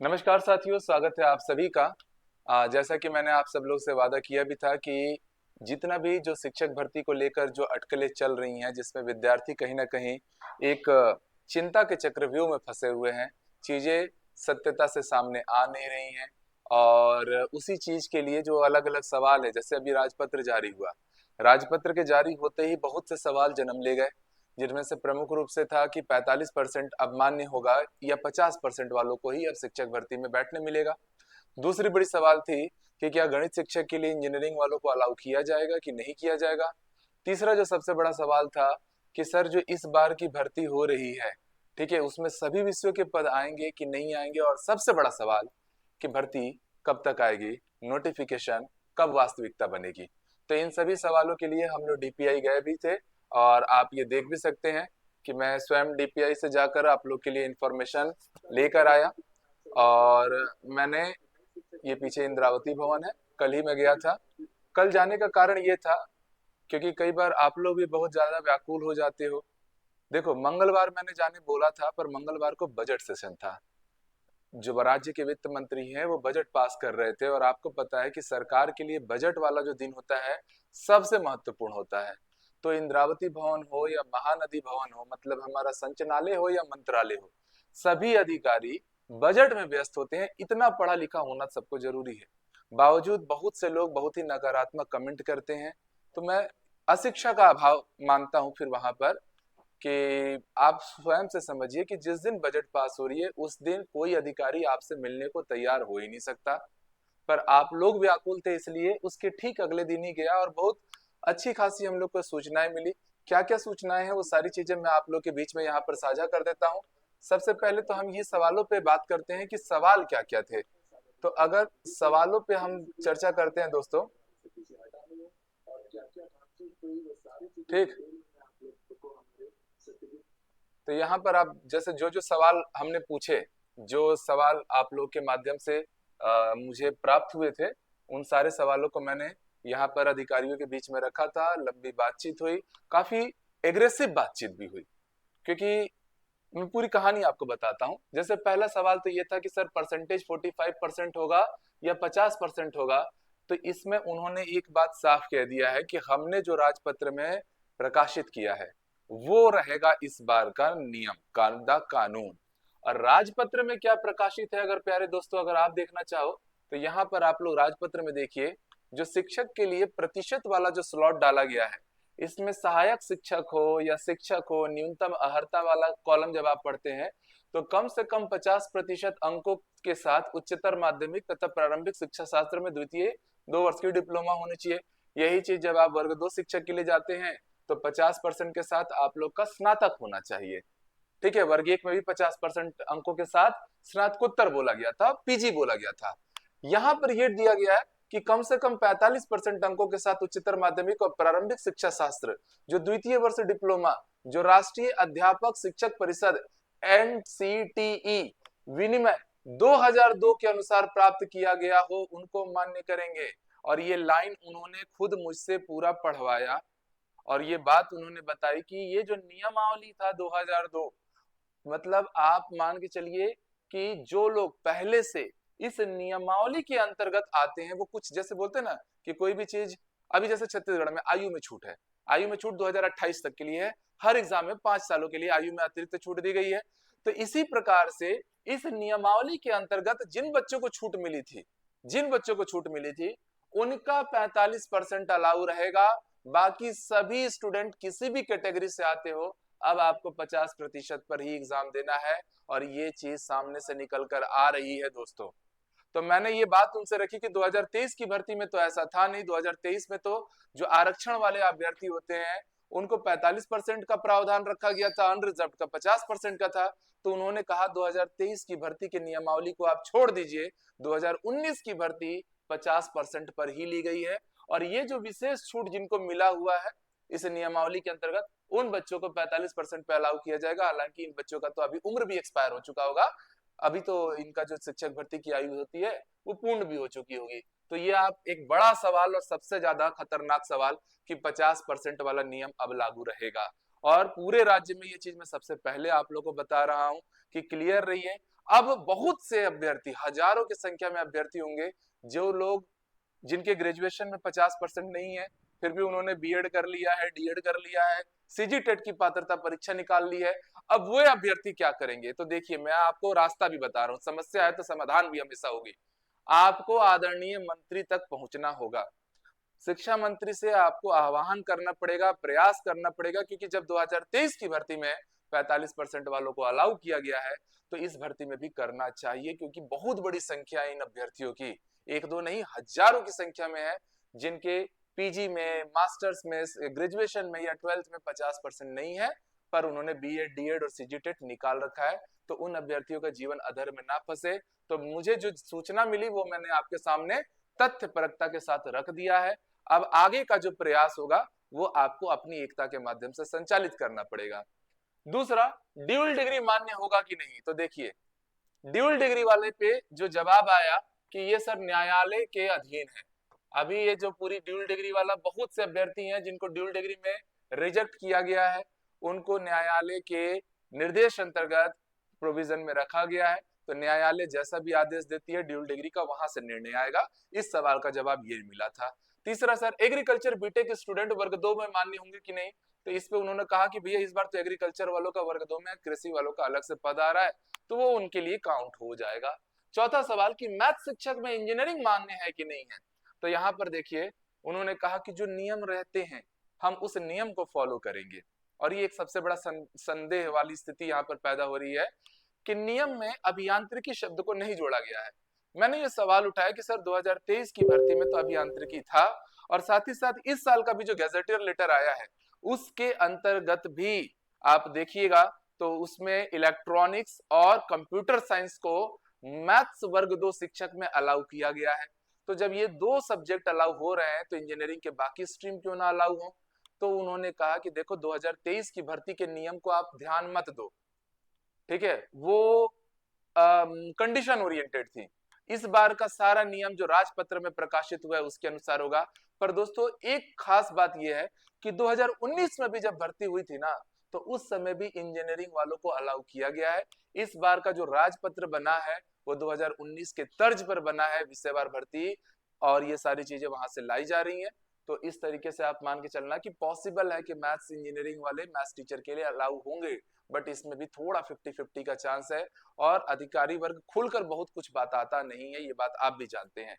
नमस्कार साथियों, स्वागत है आप सभी का। जैसा कि मैंने आप सब लोग से वादा किया भी था कि जितना भी जो शिक्षक भर्ती को लेकर जो अटकलें चल रही हैं, जिसमें विद्यार्थी कहीं ना कहीं एक चिंता के चक्रव्यूह में फंसे हुए हैं, चीजें सत्यता से सामने आ नहीं रही हैं। और उसी चीज के लिए जो अलग अलग सवाल है, जैसे अभी राजपत्र जारी हुआ, राजपत्र के जारी होते ही बहुत से सवाल जन्म ले गए, जिनमें से प्रमुख रूप से था कि 45% अब मान्य होगा या 50% वालों को ही अब शिक्षक भर्ती में बैठने मिलेगा। दूसरी बड़ी सवाल थी कि क्या गणित शिक्षक के लिए इंजीनियरिंग वालों को अलाउ किया जाएगा कि नहीं किया जाएगा। तीसरा जो सबसे बड़ा सवाल था कि सर जो इस बार की भर्ती हो रही है, ठीक है, उसमें सभी विषयों के पद आएंगे कि नहीं आएंगे। और सबसे बड़ा सवाल कि भर्ती कब तक आएगी, नोटिफिकेशन कब वास्तविकता बनेगी। तो इन सभी सवालों के लिए हम लोग डीपीआई गए भी थे, और आप ये देख भी सकते हैं कि मैं स्वयं डीपीआई से जाकर आप लोग के लिए इंफॉर्मेशन लेकर आया। और मैंने, ये पीछे इंद्रावती भवन है, कल ही मैं गया था। कल जाने का कारण ये था क्योंकि कई बार आप लोग भी बहुत ज्यादा व्याकुल हो जाते हो। देखो, मंगलवार मैंने जाने बोला था, पर मंगलवार को बजट सेशन था। जो राज्य के वित्त मंत्री हैं वो बजट पास कर रहे थे, और आपको पता है कि सरकार के लिए बजट वाला जो दिन होता है सबसे महत्वपूर्ण होता है। तो इंद्रावती भवन हो या महानदी भवन हो, मतलब हमारा संचालय हो या मंत्रालय हो, सभी अधिकारी बजट में व्यस्त होते हैं। इतना पढ़ा लिखा होना सबको जरूरी है, बावजूद बहुत से लोग बहुत ही नकारात्मक कमेंट करते हैं। तो मैं अशिक्षा का अभाव मानता हूं फिर वहां पर, कि आप स्वयं से समझिए कि जिस दिन बजट पास हो रही है उस दिन कोई अधिकारी आपसे मिलने को तैयार हो ही नहीं सकता। पर आप लोग व्याकुल थे, इसलिए उसके ठीक अगले दिन ही गया, और बहुत अच्छी खासी हम लोग को सूचनाएं मिली। क्या क्या सूचनाएं हैं वो सारी चीजें मैं आप लोग के बीच में यहाँ पर साझा कर देता हूँ। सबसे पहले तो हम ये सवालों पे बात करते हैं कि सवाल क्या क्या थे। तो अगर सवालों पे हम चर्चा करते हैं दोस्तों, ठीक, तो यहाँ पर आप जैसे जो जो सवाल हमने पूछे, जो सवाल आप लोग के माध्यम से मुझे प्राप्त हुए थे, उन सारे सवालों को मैंने यहाँ पर अधिकारियों के बीच में रखा था। लंबी बातचीत हुई, काफी एग्रेसिव बातचीत भी हुई, क्योंकि मैं पूरी कहानी आपको बताता हूँ। जैसे पहला सवाल तो ये था कि सर परसेंटेज 45% होगा या 50% होगा। तो इसमें उन्होंने एक बात साफ कह दिया है कि हमने जो राजपत्र में प्रकाशित किया है वो रहेगा इस बार का नियम, कानून। और राजपत्र में क्या प्रकाशित है, अगर प्यारे दोस्तों अगर आप देखना चाहो तो यहाँ पर आप लोग राजपत्र में देखिए, जो शिक्षक के लिए प्रतिशत वाला जो स्लॉट डाला गया है, इसमें सहायक शिक्षक हो या शिक्षक हो, न्यूनतम अर्हता वाला कॉलम जब आप पढ़ते हैं तो कम से कम 50% अंकों के साथ उच्चतर माध्यमिक तथा प्रारंभिक शिक्षा शास्त्र में द्वितीय 2 वर्ष की डिप्लोमा होनी चाहिए। यही चीज जब आप वर्ग 2 शिक्षक के लिए जाते हैं तो 50% के साथ आप लोग का स्नातक होना चाहिए। ठीक है, वर्ग 1 में भी 50% अंकों के साथ स्नातकोत्तर बोला गया था, पीजी बोला गया था। यहाँ पर यह दिया गया है कि कम से कम 45% अंकों के साथ उच्चतर माध्यमिक और प्रारंभिक शिक्षा शास्त्र जो द्वितीय वर्ष डिप्लोमा, जो राष्ट्रीय अध्यापक शिक्षक परिषद एनसीटीई विनिमय 2002 के अनुसार प्राप्त किया गया हो, उनको मान्य करेंगे। और ये लाइन उन्होंने खुद मुझसे पूरा पढ़वाया, और ये बात उन्होंने बताई कि ये जो नियमावली था 2002, मतलब आप मान के चलिए कि जो लोग पहले से इस नियमावली के अंतर्गत आते हैं, वो कुछ जैसे बोलते हैं ना कि कोई भी चीज, अभी जैसे छत्तीसगढ़ में आयु में छूट है, आयु में छूट 2028 तक के लिए है, हर एग्जाम में 5 सालों के लिए आयु में अतिरिक्त छूट दी गई है। तो इसी प्रकार से इस नियमावली के अंतर्गत जिन बच्चों को छूट मिली थी, जिन बच्चों को छूट मिली थी उनका 45% अलाउ रहेगा। बाकी सभी स्टूडेंट किसी भी कैटेगरी से आते हो, अब आपको 50% पर ही एग्जाम देना है। और ये चीज सामने से निकल कर आ रही है दोस्तों। तो मैंने ये बात उनसे रखी कि 2023 की भर्ती में तो ऐसा था नहीं। 2023 में तो जो आरक्षण वाले अभ्यर्थी होते हैं उनको 45% का प्रावधान रखा गया था, अनरिजर्व का 50% का था। तो उन्होंने कहा 2023 की भर्ती के नियमावली को आप छोड़ दीजिए, 2019 की भर्ती 50% पर ही ली गई है। और ये जो विशेष छूट जिनको मिला हुआ है इस नियमावली के अंतर्गत, उन बच्चों को 45% पे अलाउ किया जाएगा। हालांकि इन बच्चों का तो अभी उम्र भी एक्सपायर हो चुका होगा, अभी तो इनका जो शिक्षक भर्ती की आयु होती है वो पूर्ण भी हो चुकी होगी। तो ये आप एक बड़ा सवाल और सबसे ज्यादा खतरनाक सवाल कि 50% वाला नियम अब लागू रहेगा। और पूरे राज्य में ये चीज मैं सबसे पहले आप लोगों को बता रहा हूं कि क्लियर रहिए। अब बहुत से अभ्यर्थी, हजारों की संख्या में अभ्यर्थी होंगे जो लोग, जिनके ग्रेजुएशन में 50% नहीं है, फिर भी उन्होंने बीएड कर लिया है, डीएड कर लिया है, सीजी टेट की पात्रता परीक्षा निकाल ली है। अब वो अभ्यर्थी क्या करेंगे? तो देखिए, मैं आपको रास्ता भी बता रहा हूँ, समस्या है तो समाधान भी हमेशा होगी। आपको आदरणीय मंत्री तक पहुंचना होगा, शिक्षा मंत्री से आपको आह्वान करना पड़ेगा, प्रयास करना पड़ेगा, क्योंकि जब 2023 की भर्ती में 45% वालों को अलाउ किया गया है, तो इस भर्ती में भी करना चाहिए, क्योंकि बहुत बड़ी संख्या इन अभ्यर्थियों की, एक दो नहीं हजारों की संख्या में है, जिनके पीजी में, मास्टर्स में, ग्रेजुएशन में या 12th में 50% नहीं है, पर उन्होंने बीएड, डीएड और सीजीटेट निकाल रखा है। तो उन अभ्यर्थियों का जीवन अधर में ना फंसे। तो मुझे जो सूचना मिली वो मैंने आपके सामने तथ्य परकता के साथ रख दिया है। अब आगे का जो प्रयास होगा वो आपको अपनी एकता के माध्यम से संचालित करना पड़ेगा। दूसरा, ड्यूल डिग्री मान्य होगा कि नहीं? तो देखिए, ड्यूल डिग्री वाले पे जो जवाब आया कि ये सर न्यायालय के अधीन है। अभी ये जो पूरी ड्यूल डिग्री वाला, बहुत से अभ्यर्थी हैं जिनको ड्यूल डिग्री में रिजेक्ट किया गया है, उनको न्यायालय के निर्देश अंतर्गत प्रोविजन में रखा गया है। तो न्यायालय जैसा भी आदेश देती है ड्यूल डिग्री का, वहां से निर्णय आएगा। इस सवाल का जवाब ये मिला था। तीसरा, सर एग्रीकल्चर बीटेक स्टूडेंट वर्ग 2 में मान्य होंगे कि नहीं? तो इस पे उन्होंने कहा कि भैया इस बार तो एग्रीकल्चर वालों का वर्ग 2 में, कृषि वालों का अलग से पद आ रहा है, तो वो उनके लिए काउंट हो जाएगा। चौथा सवाल कि मैथ शिक्षक में इंजीनियरिंग मान्य है कि नहीं है? तो यहाँ पर देखिए, उन्होंने कहा कि जो नियम रहते हैं हम उस नियम को फॉलो करेंगे। और ये एक सबसे बड़ा संदेह वाली स्थिति यहाँ पर पैदा हो रही है कि नियम में अभियांत्रिकी शब्द को नहीं जोड़ा गया है। मैंने ये सवाल उठाया कि सर 2023 की भर्ती में तो अभियांत्रिकी था, और साथ ही साथ इस साल का भी जो गैजेटियर लेटर आया है उसके अंतर्गत भी आप देखिएगा तो उसमें इलेक्ट्रॉनिक्स और कंप्यूटर साइंस को मैथ्स वर्ग 2 शिक्षक में अलाउ किया गया है। तो जब ये दो सब्जेक्ट अलाउ हो रहे हैं तो इंजीनियरिंग के बाकी स्ट्रीम क्यों ना अलाउ हो? तो उन्होंने कहा कि देखो 2023 की भर्ती के नियम को आप ध्यान मत दो, ठीक है, वो कंडीशन ओरिएंटेड थी। इस बार का सारा नियम जो राजपत्र में प्रकाशित हुआ है उसके अनुसार होगा। पर दोस्तों एक खास बात यह है कि 2019 में भी जब भर्ती हुई थी ना, तो उस समय भी इंजीनियरिंग वालों को अलाउ किया गया है। इस बार का जो राजपत्र बना है वो 2019 के तर्ज पर बना है, विषयवार भर्ती, और ये सारी चीजें वहां से लाई जा रही हैं। तो इस तरीके से आप मान के चलना कि पॉसिबल है कि मैथ्स इंजीनियरिंग वाले मैथ्स टीचर के लिए अलाउ होंगे, बट इसमें भी थोड़ा 50-50 का चांस है, और अधिकारी वर्ग खुलकर बहुत कुछ बताता नहीं है, ये बात आप भी जानते हैं।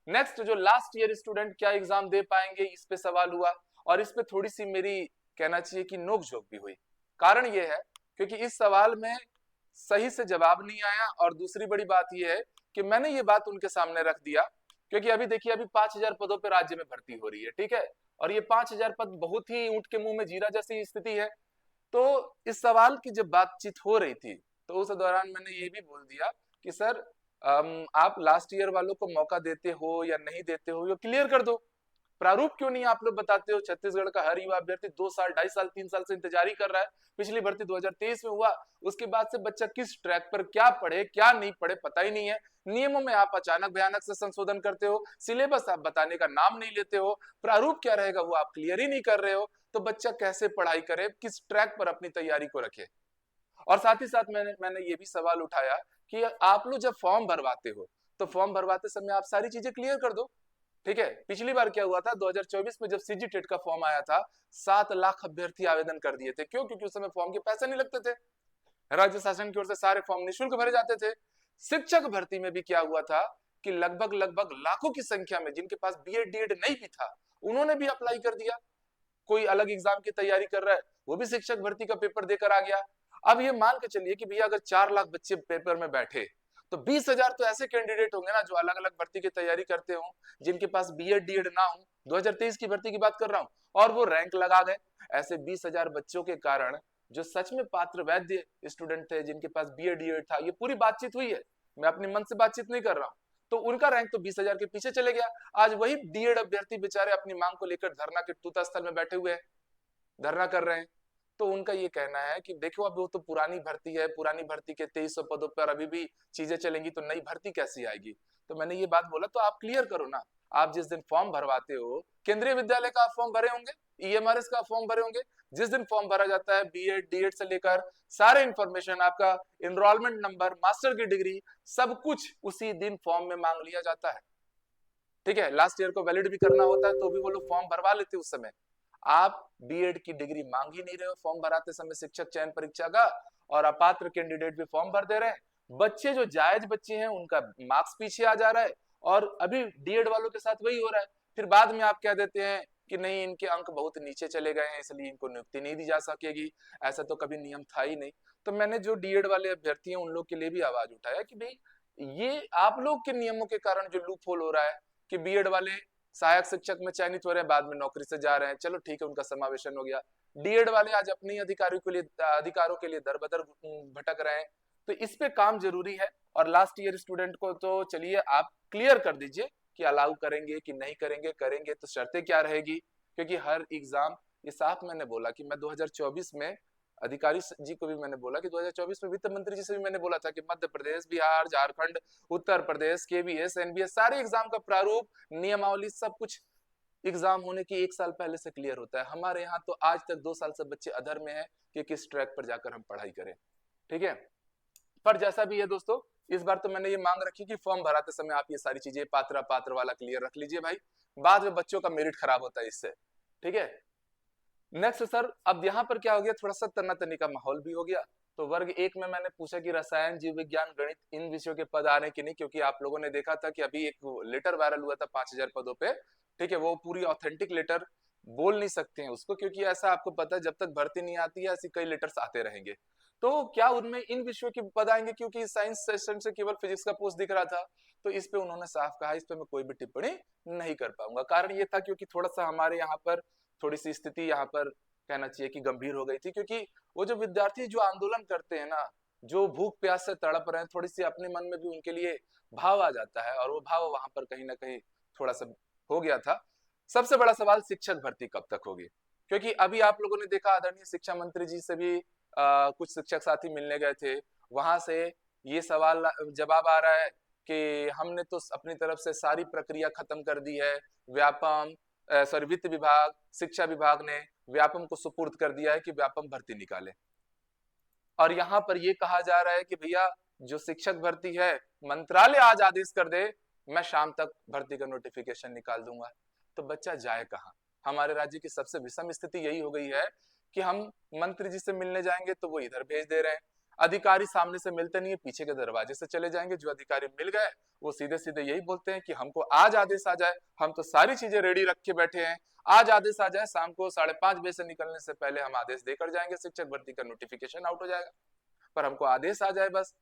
नेक्स्ट, जो लास्ट ईयर स्टूडेंट क्या एग्जाम दे पाएंगे, इस पे सवाल हुआ, और इस पे थोड़ी सी मेरी कहना चाहिए कि नोकझोंक भी हुई। कारण ये है क्योंकि इस सवाल में सही से जवाब नहीं आया, और दूसरी बड़ी बात यह है कि मैंने ये बात उनके सामने रख दिया, क्योंकि अभी देखिए अभी 5000 पदों पर राज्य में भर्ती हो रही है, ठीक है, और ये 5000 पद बहुत ही ऊंट के मुंह में जीरा जैसी स्थिति है। तो इस सवाल की जब बातचीत हो रही थी तो उस दौरान मैंने ये भी बोल दिया कि सर आप लास्ट ईयर वालों को मौका देते हो या नहीं देते हो, ये क्लियर कर दो। प्रारूप क्यों नहीं आप लोग बताते हो? छत्तीसगढ़ का हर युवा अभ्यर्थी 2 साल, 2.5 साल, 3 साल से इंतजार ही कर रहा है। पिछली भर्ती 2023 में हुआ, उसके बाद से बच्चा किस ट्रैक पर क्या पढ़े क्या नहीं पढ़े पता ही नहीं है। नियमों में आप अचानक भयानक से संशोधन करते हो, सिलेबस आप बताने का नाम नहीं लेते हो, प्रारूप क्या रहेगा वो आप क्लियर ही नहीं कर रहे हो। तो बच्चा कैसे पढ़ाई करे, किस ट्रैक पर अपनी तैयारी को रखे? और साथ ही साथ मैंने ये भी सवाल उठाया कि आप लोग जब फॉर्म भरवाते हो तो फॉर्म भरवाते समय आप सारी चीजें क्लियर कर दो, ठीक है। पिछली बार क्या हुआ था, 2024 में जब सीजी टेट का फॉर्म आया था, 7 लाख अभ्यर्थी आवेदन कर दिए थे। क्यों? क्योंकि उस समय फॉर्म के पैसे नहीं लगते थे, राज्य शासन की ओर से सारे फॉर्म निःशुल्क भरे जाते थे। शिक्षक भर्ती में भी क्या हुआ था कि लगभग लगभग लाखों की संख्या में जिनके पास बीएड डीएड नहीं भी था, उन्होंने भी अप्लाई कर दिया। कोई अलग एग्जाम की तैयारी कर रहा है वो भी शिक्षक भर्ती का पेपर देकर आ गया। अब ये मान के चलिए कि भैया अगर 4 लाख बच्चे पेपर में बैठे तो 20,000 तो ऐसे कैंडिडेट होंगे ना जो अलग अलग भर्ती की तैयारी करते हो, जिनके पास बीएड डीएड ना हो, 2023 की भर्ती की बात कर रहा हूं, और वो रैंक लगा गए। ऐसे 20,000 बच्चों के कारण जो सच में पात्र वैद्य स्टूडेंट थे, जिनके पास बीएड डीएड था, ये पूरी बातचीत हुई है, मैं अपने मन से बातचीत नहीं कर रहा हूं, तो उनका रैंक तो 20,000 के पीछे चले गया। आज वही डीएड अभ्यर्थी बेचारे अपनी मांग को लेकर धरना के तूता स्थल में बैठे हुए हैं, धरना कर रहे हैं। तो उनका ये कहना है कि देखो अब वो तो पुरानी भर्ती है, पुरानी भर्ती के 2300 पदों पर अभी भी चीजें चलेंगी तो नई भर्ती कैसी आएगी? तो मैंने ये बात बोला तो आप क्लियर करो ना, आप जिस दिन फॉर्म भरवाते हो, केंद्रीय विद्यालय का आप फॉर्म भरे होंगे, ईएमआरएस का फॉर्म भरे होंगे, जिस दिन फॉर्म भरा जाता है बीएड डीएड से लेकर सारे इंफॉर्मेशन, आपका एनरोलमेंट नंबर, मास्टर की डिग्री, सब कुछ उसी दिन फॉर्म में मांग लिया जाता है। ठीक है, लास्ट ईयर को वैलिड भी करना होता है तो भी वो लोग फॉर्म भरवा लेते उस समय। आप बीएड की डिग्री मांग ही नहीं रहे हो फॉर्म भराते समय शिक्षक चयन परीक्षा का, और अपात्र कैंडिडेट भी फॉर्म भर दे रहे हैं। बच्चे जो जायज बच्चे हैं उनका मार्क्स पीछे आ जा रहा है, और अभी डीएड वालों के साथ वही हो रहा है। फिर बाद में आप कह देते हैं कि नहीं, इनके अंक बहुत नीचे चले गए हैं इसलिए इनको नियुक्ति नहीं दी जा सकेगी। ऐसा तो कभी नियम था ही नहीं। तो मैंने जो डीएड वाले अभ्यर्थी हैं उन लोग के लिए भी आवाज उठाया कि भाई ये आप लोग के नियमों के कारण जो लूप होल हो रहा है कि बीएड वाले सहायक शिक्षक में चयनित हो रहे हैं, बाद में नौकरी से जा रहे हैं, चलो ठीक है उनका समावेशन हो गया। डीएड वाले आज अपने अधिकारों के लिए दर बदर भटक रहे हैं। तो इस पे काम जरूरी है। और लास्ट ईयर स्टूडेंट को तो चलिए आप क्लियर कर दीजिए कि अलाउ करेंगे कि नहीं करेंगे, करेंगे तो शर्तें क्या रहेगी, क्योंकि हर एग्जाम, ये साफ मैंने बोला कि मैं 2024 में अधिकारी जी को भी मैंने बोला कि 2024 में वित्त मंत्री जी से भी मैंने बोला था कि मध्य प्रदेश, बिहार, झारखंड, उत्तर प्रदेश, केवीएस, एनबीएस सारे एग्जाम का प्रारूप, नियमावली सब कुछ एग्जाम होने की 1 साल पहले से क्लियर होता है। हमारे यहाँ तो आज तक 2 साल से बच्चे अधर में है कि किस ट्रैक पर जाकर हम पढ़ाई करें। ठीक है, पर जैसा भी है दोस्तों, इस बार तो मैंने ये मांग रखी कि फॉर्म भराते समय आप ये सारी चीजें पात्र अपात्र वाला क्लियर रख लीजिए भाई, बाद में बच्चों का मेरिट खराब होता है इससे। ठीक है, नेक्स्ट सर, अब यहाँ पर क्या हो गया, थोड़ा सा तन्नातनी का माहौल भी हो गया। तो वर्ग 1 में मैंने पूछा कि रसायन, जीव विज्ञान, गणित इन विषयों के पद आ रहे कि नहीं, क्योंकि आप लोगों ने देखा था कि अभी एक लेटर वायरल हुआ था 5000 पदों पे। ठीक है, वो पूरी ऑथेंटिक लेटर बोल नहीं सकते हैं उसको, क्योंकि ऐसा आपको पता है जब तक भर्ती नहीं आती है ऐसी कई लेटर्स आते रहेंगे। तो क्या उनमें इन विषयों के पद आएंगे, क्योंकि साइंस सेशन से केवल फिजिक्स का पोस्ट दिख रहा था। तो इस पे उन्होंने साफ कहा इस पे मैं कोई भी टिप्पणी नहीं कर पाऊंगा। कारण ये था क्योंकि थोड़ा सा हमारे यहाँ पर थोड़ी सी स्थिति यहाँ पर कहना चाहिए कि गंभीर हो गई थी, क्योंकि वो जो विद्यार्थी जो आंदोलन करते हैं ना, जो भूख प्यास से तड़प रहे हैं, थोड़ी सी अपने मन में भी उनके लिए भाव आ जाता है, और वो भाव वहां पर कहीं ना कहीं थोड़ा सा हो गया था। सबसे बड़ा सवाल शिक्षक भर्ती कब तक होगी, क्योंकि अभी आप लोगों ने देखा आदरणीय शिक्षा मंत्री जी से भी कुछ शिक्षक साथी मिलने गए थे, वहां से ये सवाल जवाब आ रहा है कि हमने तो अपनी तरफ से सारी प्रक्रिया खत्म कर दी है, व्यापम सॉरी वित्त विभाग, शिक्षा विभाग ने व्यापम को सुपुर्द कर दिया है कि व्यापम भर्ती निकाले। और यहाँ पर ये कहा जा रहा है कि भैया जो शिक्षक भर्ती है मंत्रालय आज आदेश कर दे, मैं शाम तक भर्ती का नोटिफिकेशन निकाल दूंगा। तो बच्चा जाए कहाँ? हमारे राज्य की सबसे विषम स्थिति यही हो गई है कि हम मंत्री जी से मिलने जाएंगे तो वो इधर भेज दे रहे हैं, अधिकारी सामने से मिलते नहीं है, पीछे के दरवाजे से चले जाएंगे। जो अधिकारी मिल गए वो सीधे सीधे यही बोलते हैं कि हमको आज आदेश आ जाए, हम तो सारी चीजें रेडी रख के बैठे हैं, आज आदेश आ जाए, शाम को 5:30 बजे से निकलने से पहले हम आदेश देकर जाएंगे, शिक्षक भर्ती का नोटिफिकेशन आउट हो जाएगा, पर हमको आदेश आ जाए बस।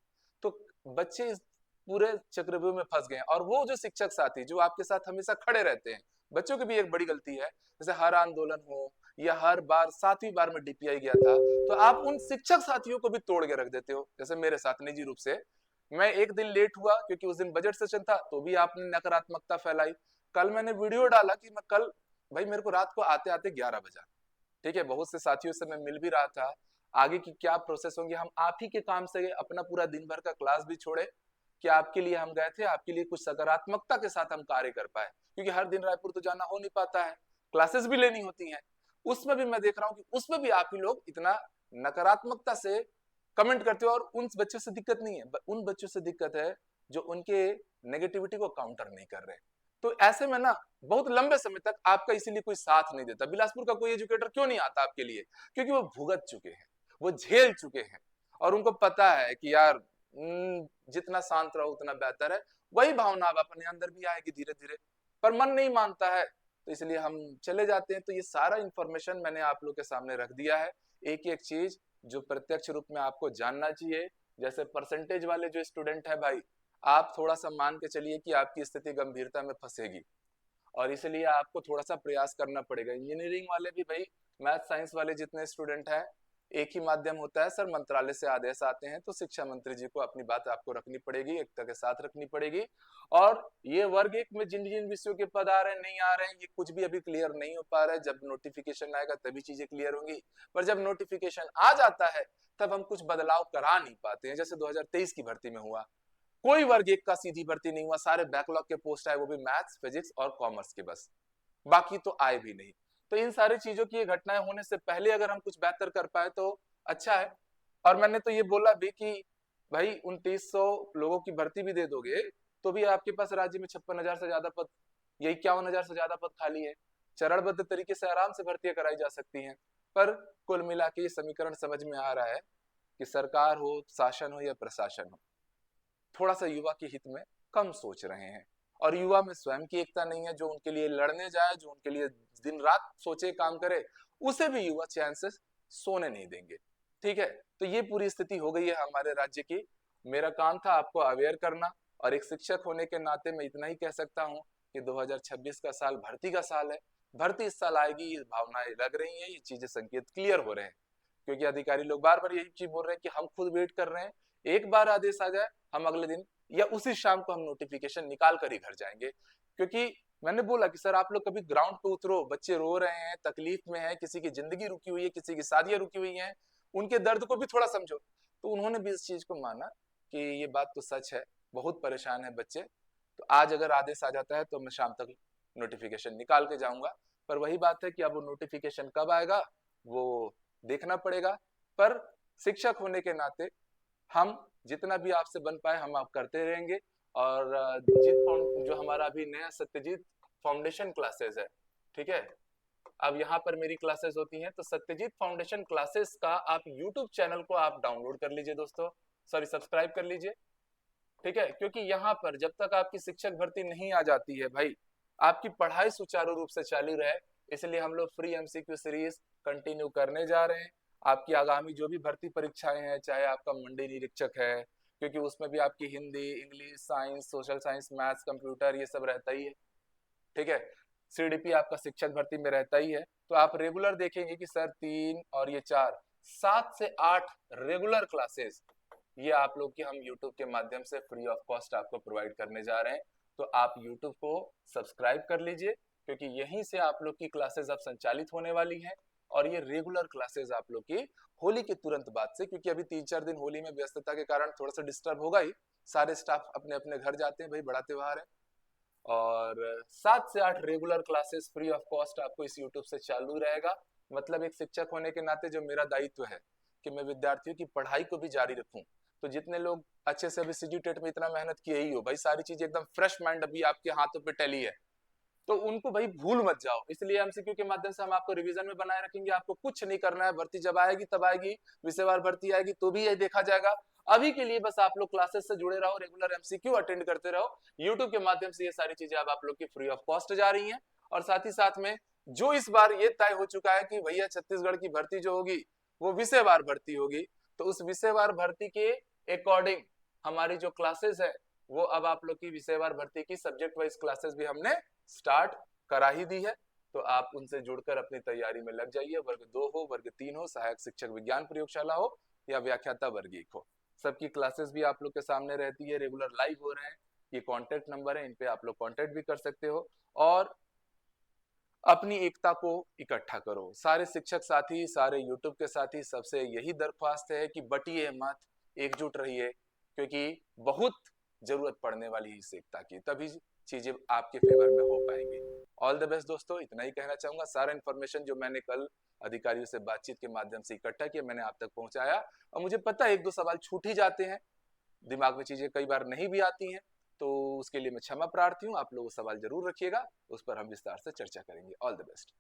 तो बच्चे इस पूरे चक्रव्यूह में फंस गए। और वो जो शिक्षक साथी जो आपके साथ हमेशा खड़े रहते हैं, बच्चों की भी एक बड़ी गलती है, जैसे हर आंदोलन हो या हर बार 7वीं बार में डीपीआई गया था, तो आप उन शिक्षक साथियों को भी तोड़ के रख देते हो। जैसे मेरे साथ निजी रूप से मैं एक दिन लेट हुआ क्योंकि उस दिन बजट सेशन था, तो भी आपने नकारात्मकता फैलाई। कल मैंने वीडियो डाला कि मैं कल, भाई मेरे को रात को आते आते 11 बजा। ठीक है, बहुत से साथियों से मैं मिल भी रहा था, आगे की क्या प्रोसेस होंगी, हम आप ही के काम से अपना पूरा दिन भर का क्लास भी छोड़े कि आपके लिए हम गए थे, आपके लिए कुछ सकारात्मकता के साथ हम कार्य कर पाए, क्योंकि हर दिन रायपुर तो जाना हो नहीं पाता है, क्लासेस भी लेनी होती हैं। उसमें भी मैं देख रहा हूँ कि उसमें भी आप ही लोग इतना नकारात्मकता से कमेंट करते हो, और उन बच्चों से दिक्कत नहीं है, उन बच्चों से दिक्कत है जो उनके नेगेटिविटी को काउंटर नहीं कर रहे। तो ऐसे में ना बहुत लंबे समय तक आपका इसीलिए कोई साथ नहीं देता। बिलासपुर का कोई एजुकेटर क्यों नहीं आता आपके लिए? क्योंकि वो भुगत चुके हैं, वो झेल चुके हैं, और उनको पता है कि यार जितना शांत रहो उतना बेहतर है। वही भावना अब अपने अंदर भी आएगी धीरे धीरे, पर मन नहीं मानता है, तो इसलिए हम चले जाते हैं। तो ये सारा इंफॉर्मेशन मैंने आप लोग के सामने रख दिया है, एक एक चीज जो प्रत्यक्ष रूप में आपको जानना चाहिए। जैसे परसेंटेज वाले जो स्टूडेंट है भाई, आप थोड़ा सा मान के चलिए कि आपकी स्थिति गंभीरता में फंसेगी, और इसलिए आपको थोड़ा सा प्रयास करना पड़ेगा। इंजीनियरिंग वाले भी भाई, मैथ साइंस वाले जितने स्टूडेंट हैं, एक ही माध्यम होता है सर, मंत्रालय से आदेश आते हैं, तो शिक्षा मंत्री जी को अपनी बात आपको रखनी पड़ेगी, एकता के साथ रखनी पड़ेगी। और ये वर्ग 1 में जिन जिन विषयों के पद आ रहे हैं नहीं आ रहे हैं, ये कुछ भी अभी क्लियर नहीं हो पा रहा है। जब नोटिफिकेशन आएगा तभी चीजें क्लियर होंगी, पर जब नोटिफिकेशन आ जाता है तब हम कुछ बदलाव करा नहीं पाते हैं, जैसे 2023 की भर्ती में हुआ। कोई वर्ग एक का सीधी भर्ती नहीं हुआ, सारे बैकलॉग के पोस्ट आए, वो भी मैथ्स, फिजिक्स और कॉमर्स के बस, बाकी तो आए भी नहीं। तो इन सारी चीजों की ये घटनाएं होने से पहले अगर हम कुछ बेहतर कर पाए तो अच्छा है। और मैंने तो ये बोला भी कि भाई 2900 लोगों की भर्ती भी दे दोगे तो भी आपके पास राज्य में 56,000 से ज्यादा पद या 51,000 से ज्यादा पद खाली है, चरणबद्ध तरीके से आराम से भर्तियां कराई जा सकती हैं। पर कुल मिला के ये समीकरण समझ में आ रहा है कि सरकार हो, शासन हो या प्रशासन हो, थोड़ा सा युवा के हित में कम सोच रहे हैं। और युवा में स्वयं की एकता नहीं है, जो उनके लिए लड़ने जाए, जो उनके लिए दिन रात सोचे काम करे, उसे भी युवा चैन से सोने नहीं देंगे। ठीक है, तो ये पूरी स्थिति हो गई है हमारे राज्य की। मेरा काम था आपको अवेयर करना, और एक शिक्षक होने के नाते मैं इतना ही कह सकता हूँ कि 2026 का साल भर्ती का साल है। भर्ती इस साल आएगी, ये भावनाएं लग रही हैं, ये चीजें संकेत क्लियर हो रहे हैं, क्योंकि अधिकारी लोग बार बार यही चीज बोल रहे हैं कि हम खुद वेट कर रहे हैं, एक बार आदेश आ जाए हम अगले दिन या उसी शाम को हम नोटिफिकेशन निकाल कर ही घर जाएंगे। क्योंकि मैंने बोला कि सर आप लोग कभी ग्राउंड पे उतरो, बच्चे रो रहे हैं, तकलीफ में है, किसी की जिंदगी रुकी हुई है, किसी की शादियां रुकी हुई हैं, उनके दर्द को भी थोड़ा समझो। तो उन्होंने भी इस चीज को माना कि ये बात तो सच है, बहुत परेशान है बच्चे, तो आज अगर आदेश आ जाता है तो मैं शाम तक नोटिफिकेशन निकाल के जाऊंगा। पर वही बात है कि अब वो नोटिफिकेशन कब आएगा वो देखना पड़ेगा। पर शिक्षक होने के नाते हम जितना भी आपसे बन पाए हम आप करते रहेंगे। और जो हमारा अभी नया सत्यजीत फाउंडेशन क्लासेस है, ठीक है, अब यहाँ पर मेरी क्लासेस होती हैं, तो सत्यजीत फाउंडेशन क्लासेस का आप यूट्यूब चैनल को आप डाउनलोड कर लीजिए दोस्तों, सॉरी सब्सक्राइब कर लीजिए। ठीक है, क्योंकि यहाँ पर जब तक आपकी शिक्षक भर्ती नहीं आ जाती है भाई, आपकी पढ़ाई सुचारू रूप से चालू रहे, इसलिए हम लोग फ्री एमसीक्यू सीरीज कंटिन्यू करने जा रहे हैं। आपकी आगामी जो भी भर्ती परीक्षाएं हैं, चाहे आपका मंडी निरीक्षक है, क्योंकि उसमें भी आपकी Hindi, English, science, social science, maths, computer ये सब रहता ही है। ठीक है, सीडीपी आपका शिक्षक भर्ती में रहता ही है। तो आप रेगुलर देखेंगे कि सर 3 और ये 4, 7 से 8 रेगुलर क्लासेस ये आप लोग की हम यूट्यूब के माध्यम से फ्री ऑफ कॉस्ट आपको प्रोवाइड करने जा रहे हैं। तो आप यूट्यूब को सब्सक्राइब कर लीजिए, क्योंकि यहीं से आप लोग की क्लासेस अब संचालित होने वाली हैं। और ये रेगुलर क्लासेस आप लोग की होली के तुरंत बाद से, क्योंकि अभी 3-4 दिन होली में व्यस्तता के कारण थोड़ा सा डिस्टर्ब होगा ही, सारे स्टाफ अपने अपने घर जाते हैं, भाई बड़ा त्योहार है। और 7 से 8 regular classes free of cost आपको इस यूट्यूब से चालू रहेगा। मतलब एक शिक्षक होने के नाते जो मेरा दायित्व है कि मैं विद्यार्थियों की पढ़ाई को भी जारी रखूं। तो जितने लोग अच्छे से अभी सीजी टेट में इतना मेहनत किए ही हो, भाई सारी चीज एकदम फ्रेश माइंड अभी आपके हाथों पे टैली है, तो उनको भाई भूल मत जाओ। इसलिए एमसीक्यू के माध्यम से हम आपको रिवीजन में बनाए रखेंगे, आपको कुछ नहीं करना है, भर्ती जब आएगी तब आएगी, विषयवार भर्ती आएगी तो भी ये देखा जाएगा। अभी के लिए बस आप लोग क्लासेस से जुड़े रहो, रेगुलर एमसीक्यू अटेंड करते रहो, यूट्यूब के माध्यम से ये सारी चीजें अब आप लोग की फ्री ऑफ कॉस्ट जा रही हैं। और साथ ही साथ में जो इस बार ये तय हो चुका है कि भैया छत्तीसगढ़ की भर्ती जो होगी वो विषयवार भर्ती होगी, तो उस विषयवार भर्ती के अकॉर्डिंग हमारी जो क्लासेस है वो अब आप लोग की विषयवार भर्ती की सब्जेक्ट वाइज क्लासेस भी हमने स्टार्ट करा ही दी है। तो आप उनसे जुड़कर अपनी तैयारी में लग जाइए, वर्ग 2 हो, वर्ग 3 हो, सहायक शिक्षक विज्ञान प्रयोगशाला हो या व्याख्याता वर्ग 1 हो, सबकी क्लासेस भी आप लोग के सामने रहती है, रेगुलर लाइव हो रहे हैं। ये कॉन्टेक्ट नंबर है, इन पे आप लोग कॉन्टेक्ट भी कर सकते हो। और अपनी एकता को इकट्ठा करो, सारे शिक्षक साथी, सारे यूट्यूब के साथी, सबसे यही दरख्वास्त है कि बटिए मत, एकजुट रहिए, क्योंकि बहुत जरूरत पड़ने वाली है इस एकता की, तभी चीजें आपके फेवर में हो पाएंगी। ऑल द बेस्ट दोस्तों, इतना ही कहना चाहूंगा। सारा इन्फॉर्मेशन जो मैंने कल अधिकारियों से बातचीत के माध्यम से इकट्ठा किया मैंने आप तक पहुंचाया। और मुझे पता है 1-2 सवाल छूट ही जाते हैं, दिमाग में चीजें कई बार नहीं भी आती हैं, तो उसके लिए मैं क्षमा प्रार्थी हूँ। आप लोग सवाल जरूर रखिएगा, उस पर हम विस्तार से चर्चा करेंगे। All the best.